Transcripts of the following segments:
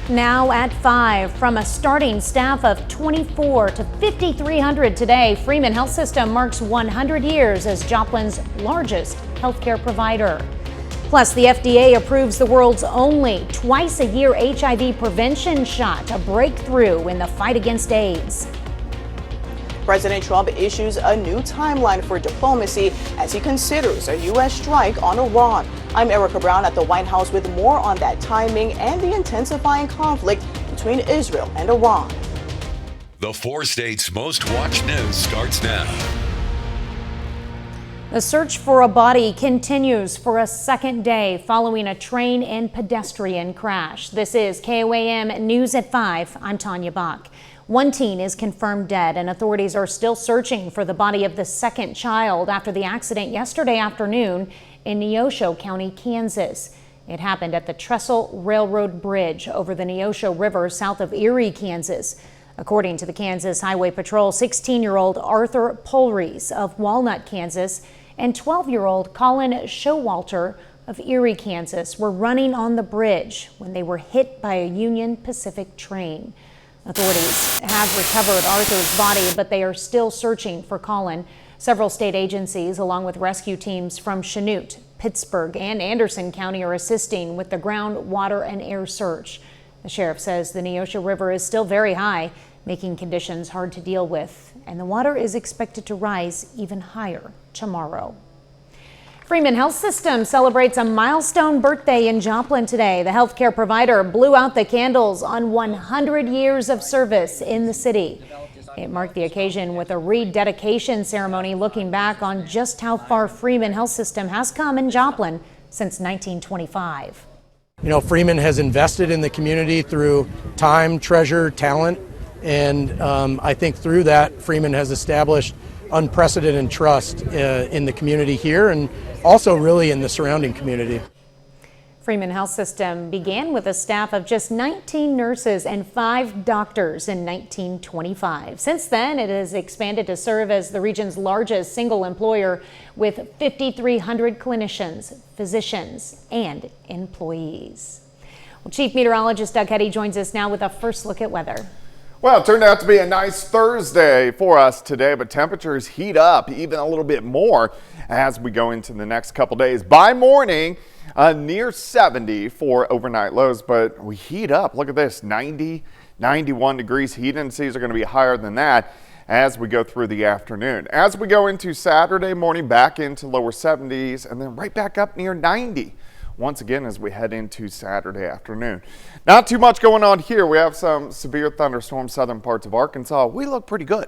Now at 5, from a starting staff of 24 to 5,300 today, Freeman Health System marks 100 years as Joplin's largest healthcare provider. Plus, the FDA approves the world's only twice-a-year HIV prevention shot, a breakthrough in the fight against AIDS. President Trump issues a new timeline for diplomacy as he considers a U.S. strike on Iran. I'm Erica Brown at the White House with more on that timing and the intensifying conflict between Israel and Iran. The 4 states' most watched news starts now. The search for a body continues for a second day following a train and pedestrian crash. This is KOAM News at 5. I'm Tanya Bach. One teen is confirmed dead, and authorities are still searching for the body of the second child after the accident yesterday afternoon in Neosho County, Kansas. It happened at the Trestle Railroad Bridge over the Neosho River south of Erie, Kansas. According to the Kansas Highway Patrol, 16-year-old Arthur Polries of Walnut, Kansas, and 12-year-old Colin Showalter of Erie, Kansas, were running on the bridge when they were hit by a Union Pacific train. Authorities have recovered Arthur's body, but they are still searching for Colin. Several state agencies, along with rescue teams from Chanute, Pittsburgh, and Anderson County, are assisting with the ground, water, and air search. The sheriff says the Neosho River is still very high, making conditions hard to deal with, and the water is expected to rise even higher tomorrow. Freeman Health System celebrates a milestone birthday in Joplin today. The healthcare provider blew out the candles on 100 years of service in the city. It marked the occasion with a rededication ceremony looking back on just how far Freeman Health System has come in Joplin since 1925. You know, Freeman has invested in the community through time, treasure, talent, and I think through that, Freeman has established unprecedented trust in the community here and also really in the surrounding community. Freeman Health System began with a staff of just 19 nurses and 5 doctors in 1925. Since then, it has expanded to serve as the region's largest single employer with 5,300 clinicians, physicians, and employees. Well, Chief Meteorologist Doug Hetty joins us now with a first look at weather. Well, it turned out to be a nice Thursday for us today, but temperatures heat up even a little bit more as we go into the next couple days. By morning, near 70 for overnight lows, but we heat up. Look at this, 90, 91 degrees. Heat indices are going to be higher than that as we go through the afternoon. As we go into Saturday morning, back into lower 70s and then right back up near 90. Once again as we head into Saturday afternoon. Not too much going on here. We have some severe thunderstorms southern parts of Arkansas. We look pretty good.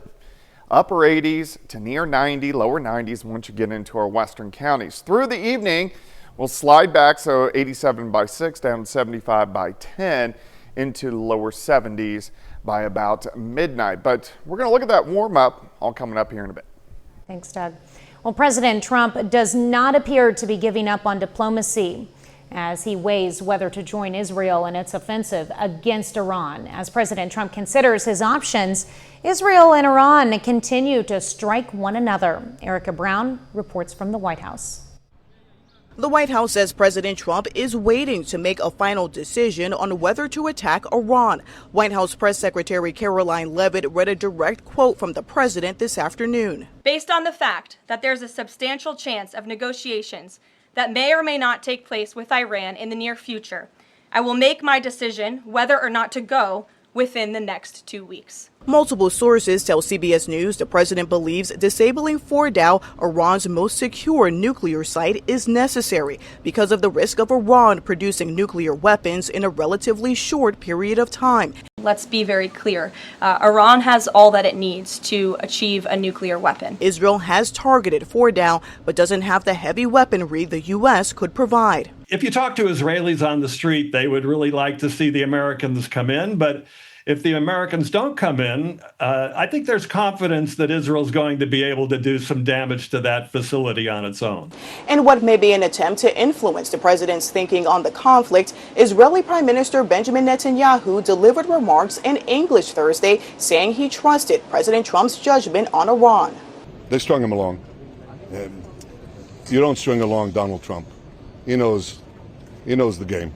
Upper 80s to near 90, lower 90s once you get into our western counties. Through the evening, we'll slide back, so 87 by 6 down to 75 by 10 into the lower 70s by about midnight. But we're going to look at that warm up all coming up here in a bit. Thanks, Doug. Well, President Trump does not appear to be giving up on diplomacy as he weighs whether to join Israel in its offensive against Iran. As President Trump considers his options, Israel and Iran continue to strike one another. Erica Brown reports from the White House. The White House says President Trump is waiting to make a final decision on whether to attack Iran. White House Press Secretary Caroline Leavitt read a direct quote from the president this afternoon. Based on the fact that there's a substantial chance of negotiations that may or may not take place with Iran in the near future, I will make my decision whether or not to go within the next 2 weeks. Multiple sources tell CBS News the president believes disabling Fordow, Iran's most secure nuclear site, is necessary because of the risk of Iran producing nuclear weapons in a relatively short period of time. Let's be very clear. Iran has all that it needs to achieve a nuclear weapon. Israel has targeted Fordow, but doesn't have the heavy weaponry the U.S. could provide. If you talk to Israelis on the street, they would really like to see the Americans come in, but if the Americans don't come in, I think there's confidence that Israel's going to be able to do some damage to that facility on its own. In what may be an attempt to influence the president's thinking on the conflict, Israeli Prime Minister Benjamin Netanyahu delivered remarks in English Thursday saying he trusted President Trump's judgment on Iran. They strung him along. You don't string along Donald Trump. He knows the game.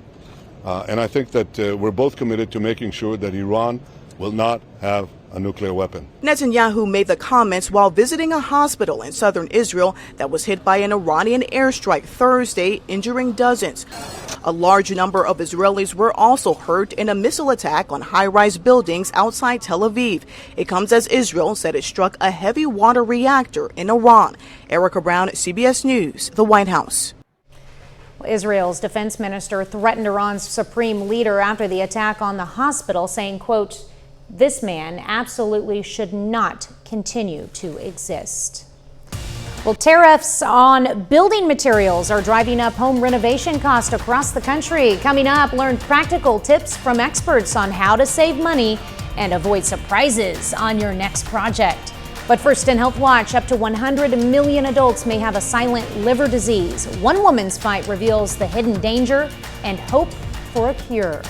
And I think that we're both committed to making sure that Iran will not have a nuclear weapon. Netanyahu made the comments while visiting a hospital in southern Israel that was hit by an Iranian airstrike Thursday, injuring dozens. A large number of Israelis were also hurt in a missile attack on high-rise buildings outside Tel Aviv. It comes as Israel said it struck a heavy water reactor in Iran. Erica Brown, CBS News, the White House. Israel's defense minister threatened Iran's supreme leader after the attack on the hospital, saying, quote, "This man absolutely should not continue to exist." Well, tariffs on building materials are driving up home renovation costs across the country. Coming up, learn practical tips from experts on how to save money and avoid surprises on your next project. But first, in Health Watch, up to 100 million adults may have a silent liver disease. One woman's fight reveals the hidden danger and hope for a cure.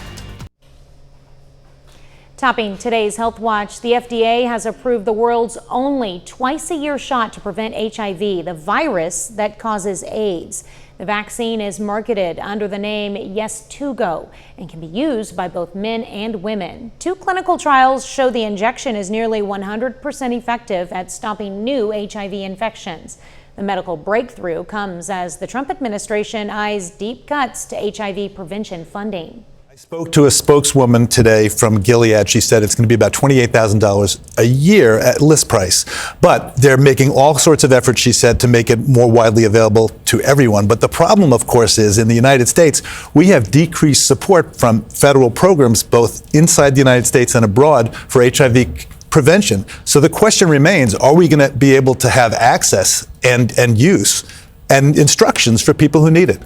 Topping today's Health Watch, the FDA has approved the world's only twice-a-year shot to prevent HIV, the virus that causes AIDS. The vaccine is marketed under the name Yes2Go and can be used by both men and women. 2 clinical trials show the injection is nearly 100% effective at stopping new HIV infections. The medical breakthrough comes as the Trump administration eyes deep cuts to HIV prevention funding. I spoke to a spokeswoman today from Gilead. She said it's going to be about $28,000 a year at list price. But they're making all sorts of efforts, she said, to make it more widely available to everyone. But the problem, of course, is in the United States, we have decreased support from federal programs, both inside the United States and abroad, for HIV prevention. So the question remains, are we going to be able to have access and use and instructions for people who need it?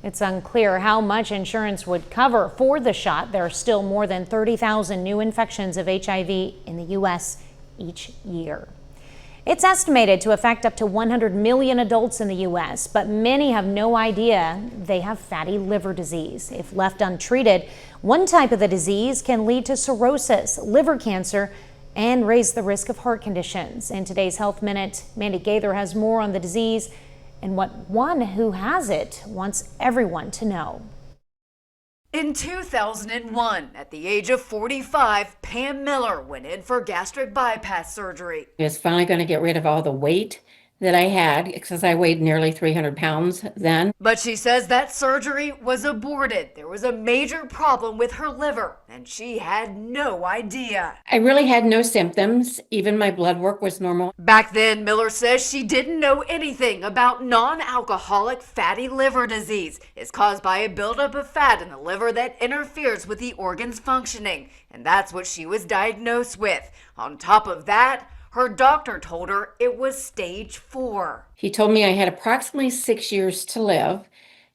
It's unclear how much insurance would cover for the shot. There are still more than 30,000 new infections of HIV in the U.S. each year. It's estimated to affect up to 100 million adults in the U.S., but many have no idea they have fatty liver disease. If left untreated, one type of the disease can lead to cirrhosis, liver cancer, and raise the risk of heart conditions. In today's Health Minute, Mandy Gaither has more on the disease and what one who has it wants everyone to know. In 2001, at the age of 45, Pam Miller went in for gastric bypass surgery. I was finally going to get rid of all the weight that I had because I weighed nearly 300 pounds then. But she says that surgery was aborted. There was a major problem with her liver, and she had no idea. I really had no symptoms. Even my blood work was normal. Back then, Miller says she didn't know anything about non-alcoholic fatty liver disease. It's caused by a buildup of fat in the liver that interferes with the organ's functioning, and that's what she was diagnosed with. On top of that, her doctor told her it was stage 4. He told me I had approximately 6 years to live,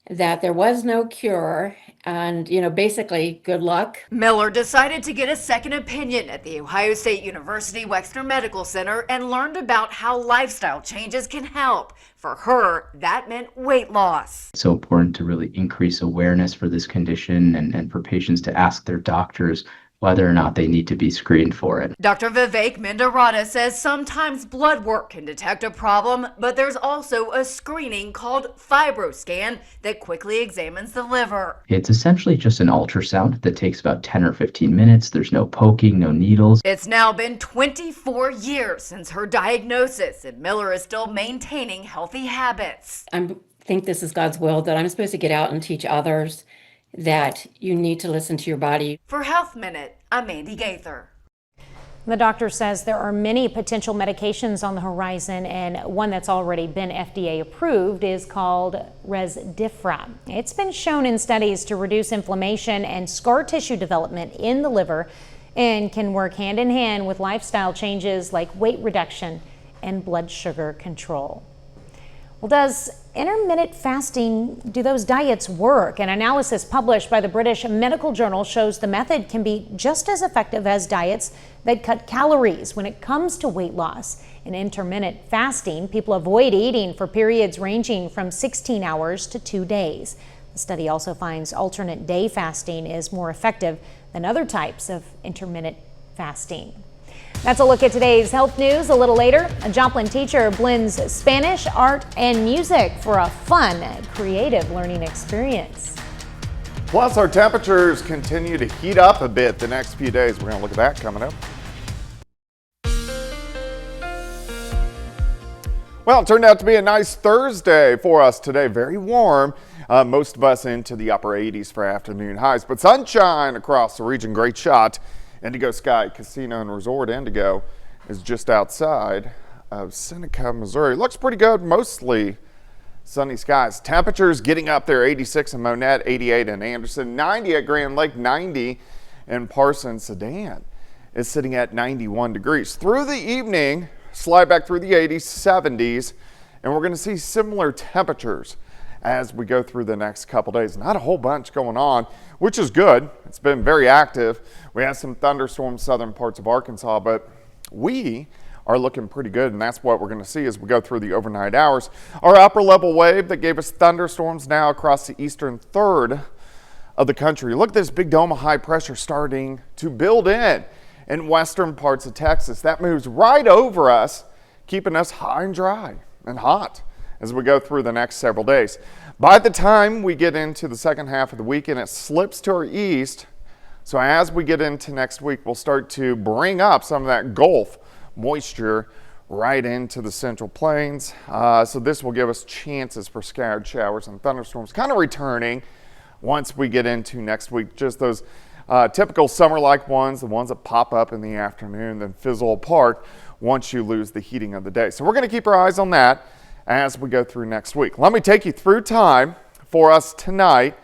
that there was no cure, and, basically, good luck. Miller decided to get a second opinion at the Ohio State University Wexner Medical Center and learned about how lifestyle changes can help. For her, that meant weight loss. It's so important to really increase awareness for this condition and for patients to ask their doctors whether or not they need to be screened for it. Dr. Vivek Mendarata says sometimes blood work can detect a problem, but there's also a screening called FibroScan that quickly examines the liver. It's essentially just an ultrasound that takes about 10 or 15 minutes. There's no poking, no needles. It's now been 24 years since her diagnosis, and Miller is still maintaining healthy habits. I think this is God's will, that I'm supposed to get out and teach others that you need to listen to your body. For Health Minute, I'm Mandy Gaither. The doctor says there are many potential medications on the horizon, and one that's already been FDA approved is called Rezdiffra. It's been shown in studies to reduce inflammation and scar tissue development in the liver and can work hand in hand with lifestyle changes like weight reduction and blood sugar control. Well, does intermittent fasting, do those diets work? An analysis published by the British Medical Journal shows the method can be just as effective as diets that cut calories when it comes to weight loss. In intermittent fasting, people avoid eating for periods ranging from 16 hours to 2 days. The study also finds alternate day fasting is more effective than other types of intermittent fasting. That's a look at today's health news. A little later, a Joplin teacher blends Spanish, art, and music for a fun, creative learning experience. Plus, our temperatures continue to heat up a bit the next few days. We're going to look at that coming up. Well, it turned out to be a nice Thursday for us today. Very warm. Most of us into the upper 80s for afternoon highs, but sunshine across the region. Great shot. Indigo Sky Casino and Resort Indigo is just outside of Seneca, Missouri. Looks pretty good. Mostly sunny skies. Temperatures getting up there. 86 in Monette, 88 in Anderson, 90 at Grand Lake, 90 in Parsons. Sedan is sitting at 91 degrees. Through the evening, slide back through the 80s, 70s, and we're going to see similar temperatures as we go through the next couple days. Not a whole bunch going on, which is good. It's been very active. We had some thunderstorms southern parts of Arkansas, but we are looking pretty good, and that's what we're going to see as we go through the overnight hours. Our upper level wave that gave us thunderstorms now across the eastern third of the country. Look at this big dome of high pressure starting to build in western parts of Texas. That moves right over us, keeping us high and dry and hot as we go through the next several days. By the time we get into the second half of the weekend, it slips to our east. So as we get into next week, we'll start to bring up some of that Gulf moisture right into the central plains. So this will give us chances for scattered showers and thunderstorms kind of returning once we get into next week. Just those typical summer-like ones, the ones that pop up in the afternoon, then fizzle apart once you lose the heating of the day. So we're going to keep our eyes on that as we go through next week. Let me take you through time for us tonight.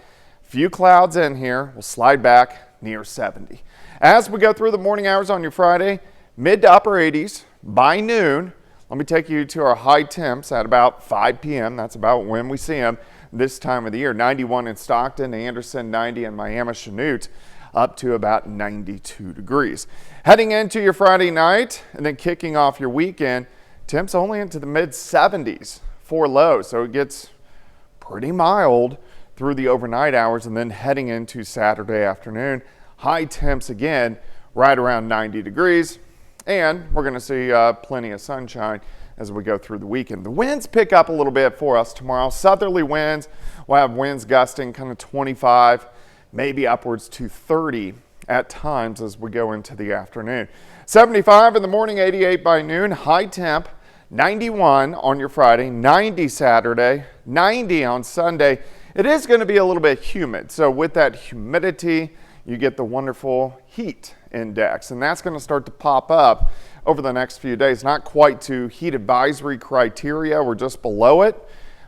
Few clouds in here. We'll slide back near 70. As we go through the morning hours on your Friday, mid to upper 80s by noon. Let me take you to our high temps at about 5 p.m. That's about when we see them this time of the year. 91 in Stockton, Anderson, 90 in Miami, Chanute, up to about 92 degrees. Heading into your Friday night and then kicking off your weekend, temps only into the mid 70s for lows. So it gets pretty mild through the overnight hours, and then heading into Saturday afternoon, high temps again right around 90 degrees. And we're going to see plenty of sunshine as we go through the weekend. The winds pick up a little bit for us tomorrow. Southerly winds, we'll have winds gusting kind of 25, maybe upwards to 30 at times as we go into the afternoon. 75 in the morning, 88 by noon, high temp, 91 on your Friday, 90 Saturday, 90 on Sunday. It is going to be a little bit humid. So with that humidity, you get the wonderful heat index, and that's going to start to pop up over the next few days. Not quite to heat advisory criteria, we're just below it,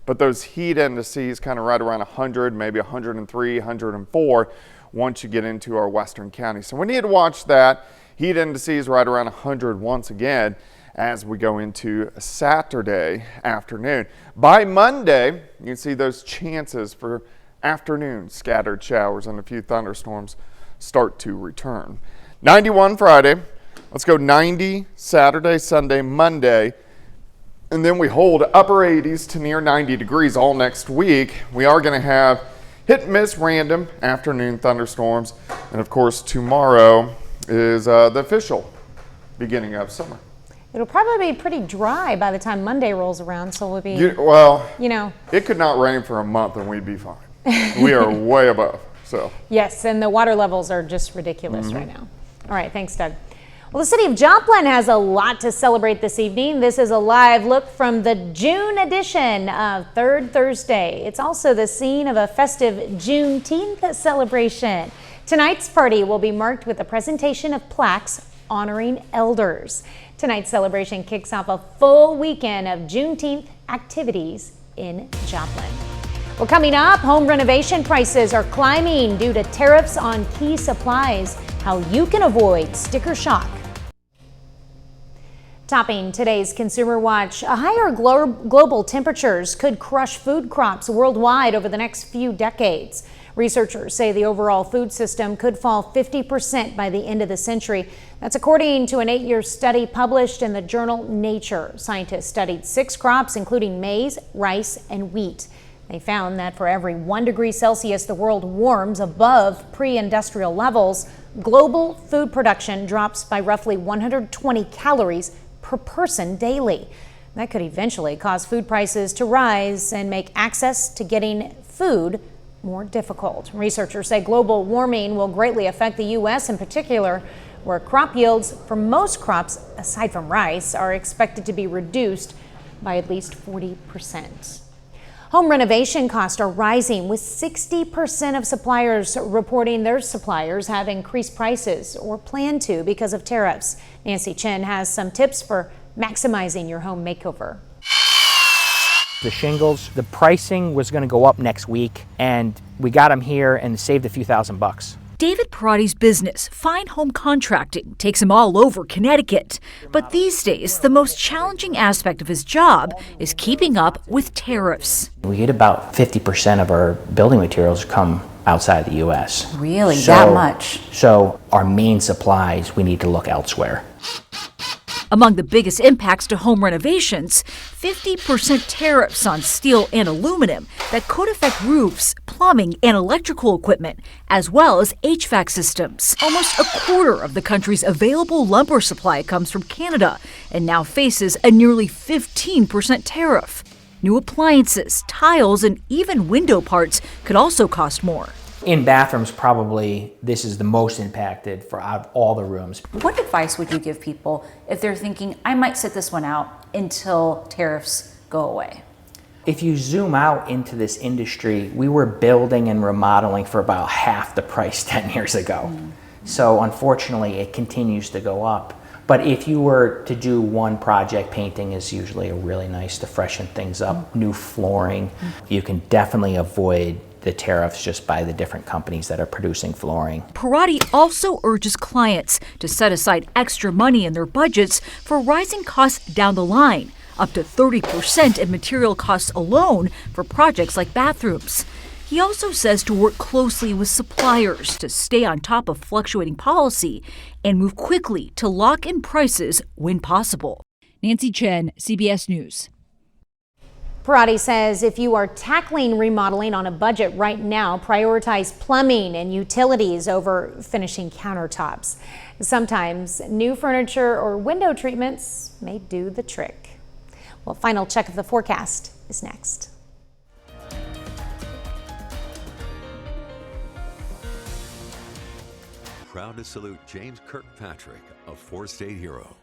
but those heat indices kind of right around 100, maybe 103, 104 once you get into our western counties. So we need to watch that. Heat indices right around 100 once again as we go into Saturday afternoon. By Monday, you can see those chances for afternoon scattered showers and a few thunderstorms start to return. 91 Friday, let's go 90 Saturday, Sunday, Monday, and then we hold upper 80s to near 90 degrees all next week. We are going to have hit and miss random afternoon thunderstorms, and of course tomorrow is the official beginning of summer. It'll probably be pretty dry by the time Monday rolls around, so we'll be, it could not rain for a month and we'd be fine. We are way above, so. Yes, and the water levels are just ridiculous right now. All right, thanks, Doug. Well, the city of Joplin has a lot to celebrate this evening. This is a live look from the June edition of Third Thursday. It's also the scene of a festive Juneteenth celebration. Tonight's party will be marked with a presentation of plaques honoring elders. Tonight's celebration kicks off a full weekend of Juneteenth activities in Joplin. Well, coming up, home renovation prices are climbing due to tariffs on key supplies. How you can avoid sticker shock. Topping today's Consumer Watch, higher global temperatures could crush food crops worldwide over the next few decades. Researchers say the overall food system could fall 50% by the end of the century. That's according to an 8-year study published in the journal Nature. Scientists studied 6 crops, including maize, rice, and wheat. They found that for every 1 degree Celsius the world warms above pre-industrial levels, global food production drops by roughly 120 calories per person daily. That could eventually cause food prices to rise and make access to getting food more difficult. Researchers say global warming will greatly affect the U.S. in particular, where crop yields for most crops, aside from rice, are expected to be reduced by at least 40%. Home renovation costs are rising, with 60% of suppliers reporting their suppliers have increased prices or plan to because of tariffs. Nancy Chen has some tips for maximizing your home makeover. The shingles, the pricing was going to go up next week, and we got them here and saved a few $1,000s. David Parati's business, Fine Home Contracting, takes him all over Connecticut. But these days, the most challenging aspect of his job is keeping up with tariffs. We get about 50% of our building materials come outside the U.S. Really? That much? So our main supplies, we need to look elsewhere. Among the biggest impacts to home renovations, 50% tariffs on steel and aluminum that could affect roofs, plumbing, and electrical equipment, as well as HVAC systems. Almost a quarter of the country's available lumber supply comes from Canada and now faces a nearly 15% tariff. New appliances, tiles, and even window parts could also cost more. In bathrooms, probably this is the most impacted for out of all the rooms. What advice would you give people if they're thinking, I might sit this one out until tariffs go away? If you zoom out into this industry, we were building and remodeling for about half the price 10 years ago. So unfortunately, it continues to go up. But if you were to do one project, painting is usually really nice to freshen things up. New flooring, you can definitely avoid the tariffs just by the different companies that are producing flooring. Parati also urges clients to set aside extra money in their budgets for rising costs down the line, up to 30% in material costs alone for projects like bathrooms. He also says to work closely with suppliers to stay on top of fluctuating policy and move quickly to lock in prices when possible. Nancy Chen, CBS News. Parati says if you are tackling remodeling on a budget right now, prioritize plumbing and utilities over finishing countertops. Sometimes new furniture or window treatments may do the trick. Well, final check of the forecast is next. Proud to salute James Kirkpatrick, a four-state hero.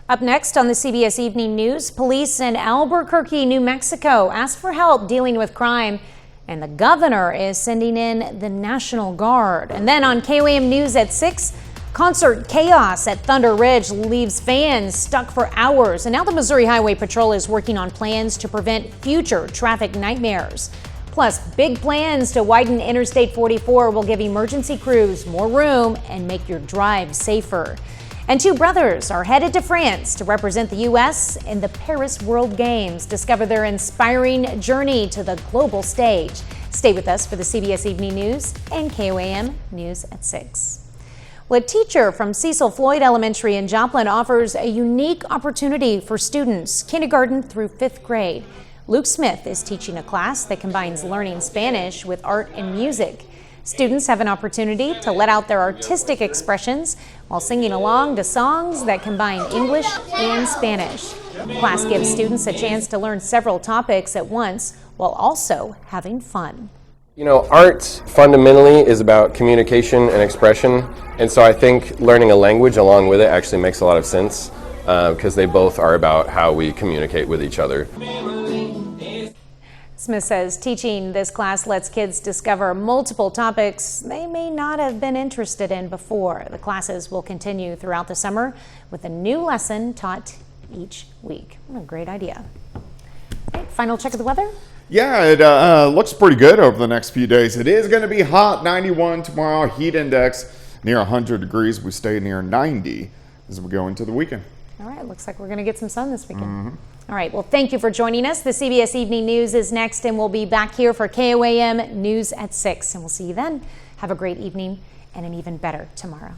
Up next on the CBS Evening News, police in Albuquerque, New Mexico asked for help dealing with crime, and the governor is sending in the National Guard. And then on KOAM News at 6, concert chaos at Thunder Ridge leaves fans stuck for hours, and now the Missouri Highway Patrol is working on plans to prevent future traffic nightmares. Plus, big plans to widen Interstate 44 will give emergency crews more room and make your drive safer. And two brothers are headed to France to represent the U.S. in the Paris World Games. Discover their inspiring journey to the global stage. Stay with us for the CBS Evening News and KOAM News at 6. Well, a teacher from Cecil Floyd Elementary in Joplin offers a unique opportunity for students, kindergarten through 5th grade. Luke Smith is teaching a class that combines learning Spanish with art and music. Students have an opportunity to let out their artistic expressions while singing along to songs that combine English and Spanish. The class gives students a chance to learn several topics at once while also having fun. You know, art fundamentally is about communication and expression, and so I think learning a language along with it actually makes a lot of sense because they both are about how we communicate with each other. Smith says teaching this class lets kids discover multiple topics they may not have been interested in before. The classes will continue throughout the summer with a new lesson taught each week. What a great idea. Right, final check of the weather. Yeah, it looks pretty good over the next few days. It is going to be hot, 91 tomorrow, heat index near 100 degrees. We stay near 90 as we go into the weekend. All right, looks like we're going to get some sun this weekend. All right, well, thank you for joining us. The CBS Evening News is next, and we'll be back here for KOAM News at 6. And we'll see you then. Have a great evening and an even better tomorrow.